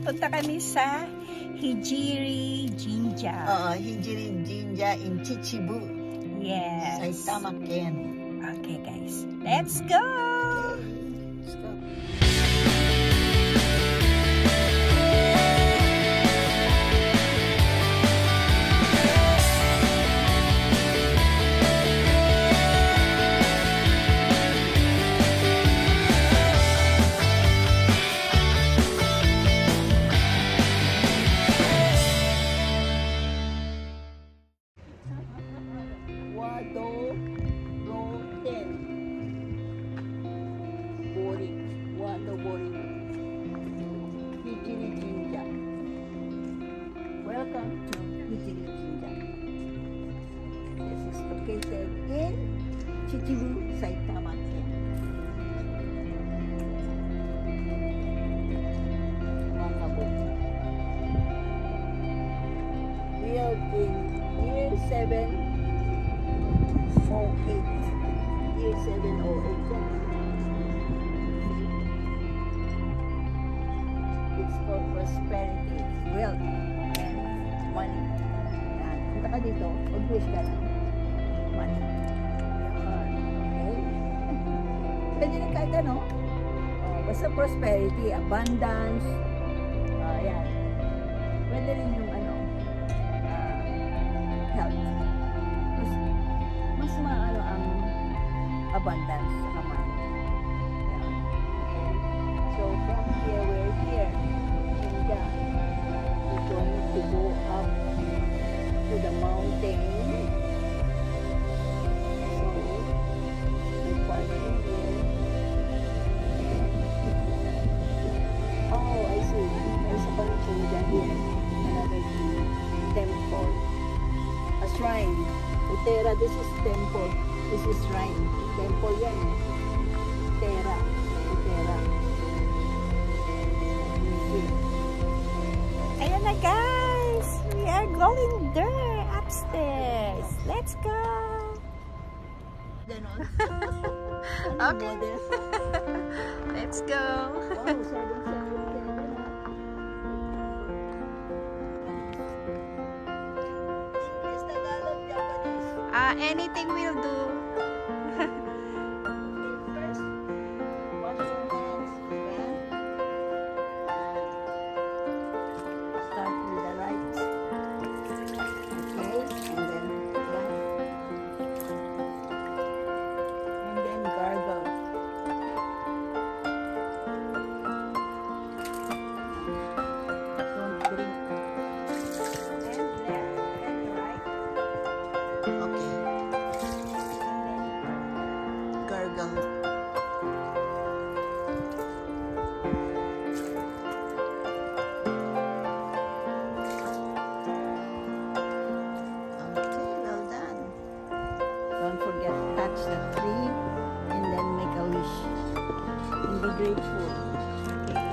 Punta kami sa Hijiri Jinja. Hijiri Jinja in Chichibu. Yes. Saitama Ken. Okay, guys. Let's go! Let's go. Welcome to Hijiri Jinja. This is located in Chichibu, Saitama Ken. Built in year 708. Year 708. It's for prosperity, wealth, and money. Punta ka dito, mag-wish ka lang. Money. Okay. Pwede rin kahit ano. Basta prosperity, abundance. Yan. Pwede rin yung ano, health. Mas maano ang abundance sa kamay. Yan. Okay. So from here, we're here. Jinja. We're going to go up to the mountain. So, we're parking here. Oh, I see. There's a bunch of Jinja here. Another temple. A shrine. Utera, this is temple. This is shrine. Temple yan. Utera. Utera. Ayan na, guys! We are going there, upstairs. Let's go! Ganon. Okay. Let's go! Wow, 777. English, Tagalog, Japanese. Anything will do. First, wash your hands. Okay? Start with the right. Okay, and then left. And then gargle. Don't drink. And left and right. Okay. Gargle. Okay, well done. Don't forget, touch the tree and then make a wish. And be grateful. Okay.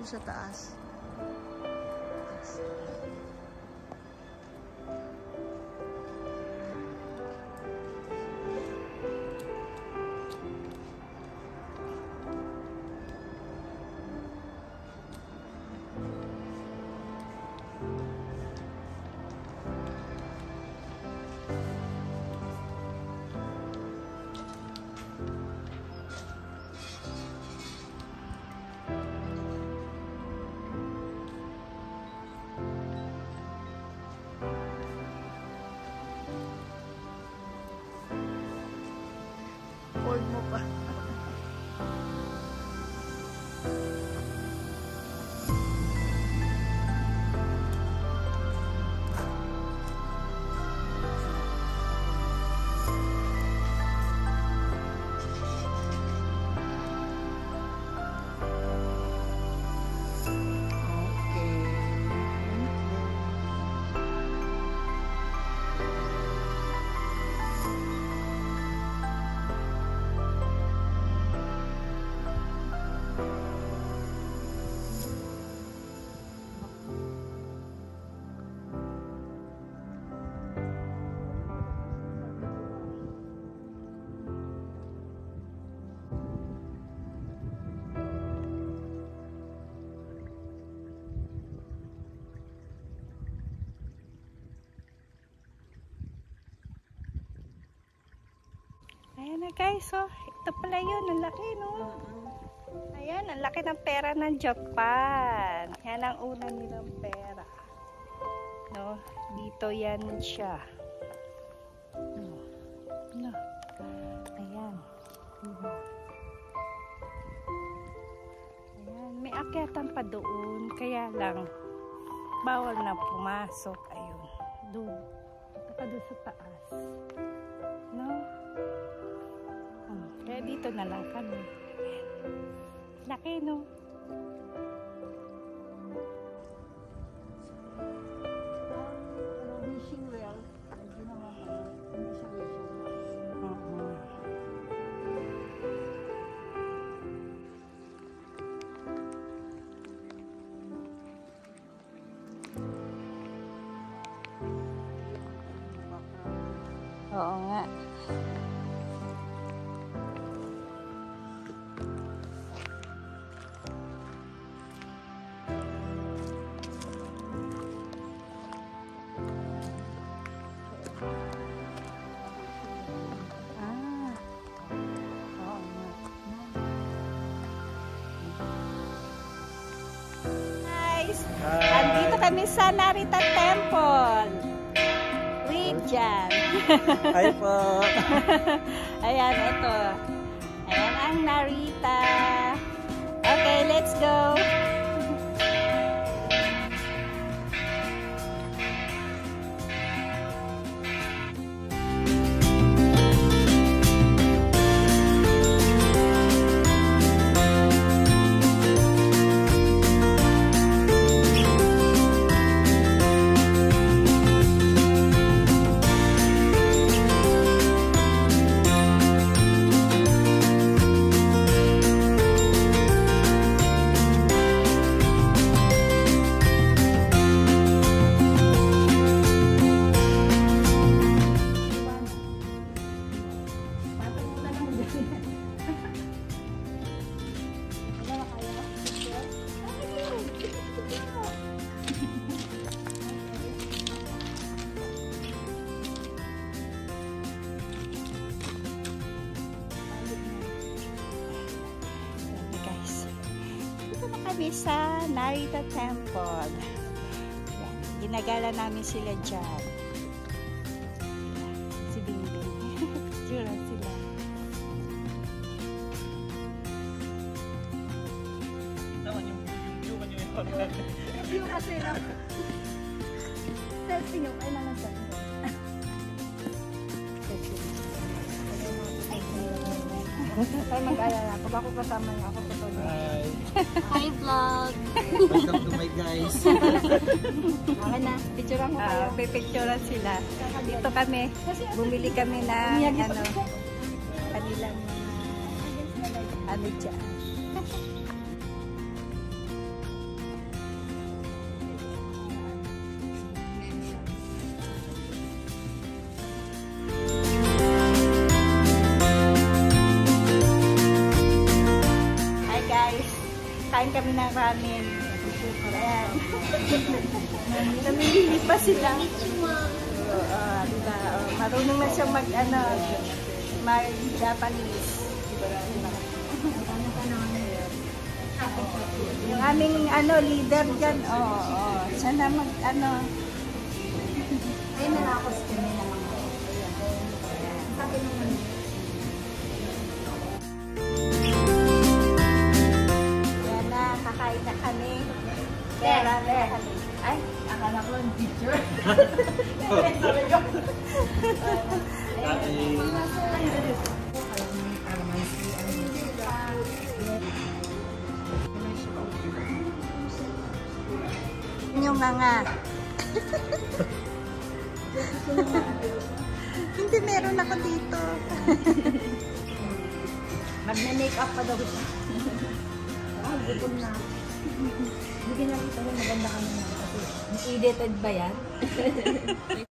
sa taas. Hold mo pa. Ayan na guys, so ito pala yun, ang laki no. Ayan, ang laki ng pera ng Japan. Yan ang una nilang pera. No, dito yan siya. No. Ayan. Ayan, may akyatan pa doon, kaya lang bawal na pumasok. Ayun, doon. Ito ka doon sa taas. No? Kaya dito na lang kami. Laki, no? Wishing well. Medyo naman hindi siya wishing well. Oo nga. Andito kami sa Narita Temple. With Jan. Hi po. Ayan, ito. Ayan ang Narita. Okay, let's go. Kami sa Narita Temple. Yan. Ginagala namin sila dyan. Si Bingbing. Picture sila. Naman yung view kanyo yun. View kasi na. Selfie nyo. Ay naman sa Ay, mag-alala. Kung ako kasama niya, ako totoo niya. Hi. Hi, vlog! Welcome to my guys. Okay na, picturean mo kayo. Pipicturean sila. Dito kami. Bumili kami ng kanilang ano dyan. Namimili pa sila. Diba? Marunong na siyang mag-Japanese. Yung aming leader dyan, siya na Ayun na ako sa kanya na mga. Sabi naman. Yan na, kakain na kami. Pera na kami. Ay, Akala ko yung picture. yung nga. Hindi, meron ako dito. Magna-makeup pa daw siya. Gutom na. Hindi kinakita ko maganda kami na. Edited ba yan?